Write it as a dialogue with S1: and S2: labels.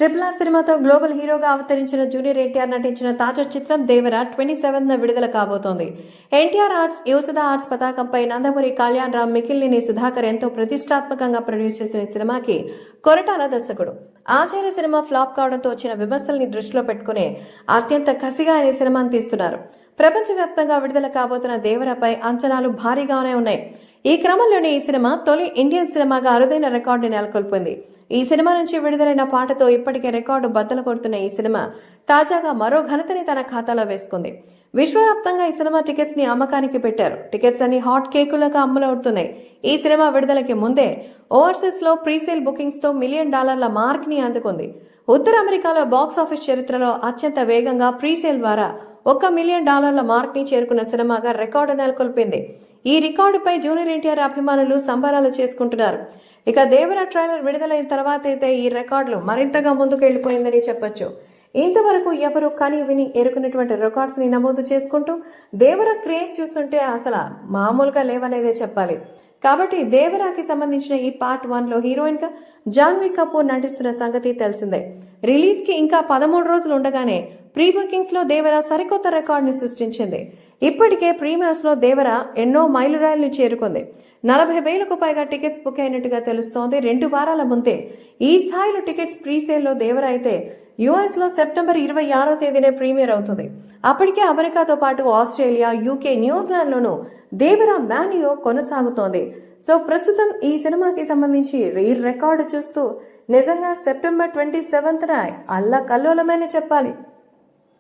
S1: Triple R సినిమాతో global హీరోగా అవతరించిన జూనియర్ ఎన్టీఆర్ నటించిన తాజా చిత్రం దేవర 27న విడుదల కాబోతోంది. ఎన్టీఆర్ ఆర్ట్స్, యువసుధ ఆర్ట్స్ పతాకంపై నందమూరి కళ్యాణ్ రామ్, మిక్కిలినేని సుధాకర్ ఎంతో ప్రతిష్టాత్మకంగా ప్రొడ్యూస్ చేసిన సినిమాకి కొరటాల దర్శకుడు. ఆచార్య సినిమా ఫ్లాప్ కావడంతో వచ్చిన విమర్శల్ని దృష్టిలో పెట్టుకునే అత్యంత కసిగా ఆయన సినిమాను తీస్తున్నారు. ప్రపంచవ్యాప్తంగా విడుదల కాబోతున్న దేవరపై అంచనాలు భారీగానే ఉన్నాయి. ఈ క్రమంలోనే ఈ సినిమా తొలి ఇండియన్ సినిమాగా అరుదైన రికార్డుని నెలకొల్పింది. ఈ సినిమా నుంచి విడుదలైన పాటతో ఇప్పటికే రికార్డు బద్దలు కొడుతున్న ఈ సినిమా తాజాగా మరో ఘనతని తన ఖాతాలో వేసుకుంది. విశ్వవ్యాప్తంగా ఈ సినిమా టికెట్స్ ని అమ్మకానికి పెట్టారు. టికెట్స్ అన్ని హాట్ కేకులుగా అమ్ములవుతున్నాయి. ఈ సినిమా విడుదలకి ముందే ఓవర్సీస్ లో ప్రీసేల్ బుకింగ్స్ తో $1 మిలియన్ మార్క్ ని అందుకుంది. ఉత్తర అమెరికాలో బాక్స్ ఆఫీస్ చరిత్రలో అత్యంత వేగంగా ప్రీసేల్ ద్వారా $1 మిలియన్ మార్క్ ని చేరుకున్న సినిమాగా రికార్డు నెలకొల్పింది. ఈ రికార్డుపై జూనియర్ ఎన్టీఆర్ అభిమానులు సంబరాలు చేసుకుంటున్నారు. ఇక దేవర ట్రైలర్ విడుదలైన తర్వాత అయితే ఈ రికార్డులు మరింతగా ముందుకు వెళ్లిపోయిందని చెప్పొచ్చు. ఇంతవరకు ఎవరు కని విని ఎరుకున్నటువంటి రికార్డ్స్ ని నమోదు చేసుకుంటూ దేవర క్రేజ్ చూస్తుంటే అసలు మామూలుగా లేవనేదే చెప్పాలి. కాబట్టి దేవరాకి సంబంధించిన ఈ పార్ట్ 1లో హీరోయిన్ గా జాన్వీ కపూర్ నటిస్తున్న సంగతి తెలిసిందే. రిలీజ్ కి ఇంకా 13 రోజులు ఉండగానే ప్రీ బుకింగ్స్ లో దేవర సరికొత్త రికార్డుని సృష్టించింది. ఇప్పటికే ప్రీమియర్స్ లో దేవర ఎన్నో మైలురాయిల్ని చేరుకుంది. 40,000కు పైగా టికెట్స్ బుక్ అయినట్టుగా తెలుస్తోంది. 2 వారాల ముందే ఈ స్థాయిలో టికెట్స్ ప్రీసేల్లో దేవర అయితే యుఎస్ లో సెప్టెంబర్ 26వ తేదీనే ప్రీమియర్ అవుతుంది. అప్పటికే అమెరికాతో పాటు ఆస్ట్రేలియా, యూకే, న్యూజిలాండ్ లోనూ దేవర మ్యానియో కొనసాగుతోంది. సో ప్రస్తుతం ఈ సినిమాకి సంబంధించి ఈ రికార్డు చూస్తూ నిజంగా సెప్టెంబర్ 27న అల్లకల్లోలమని చెప్పాలి.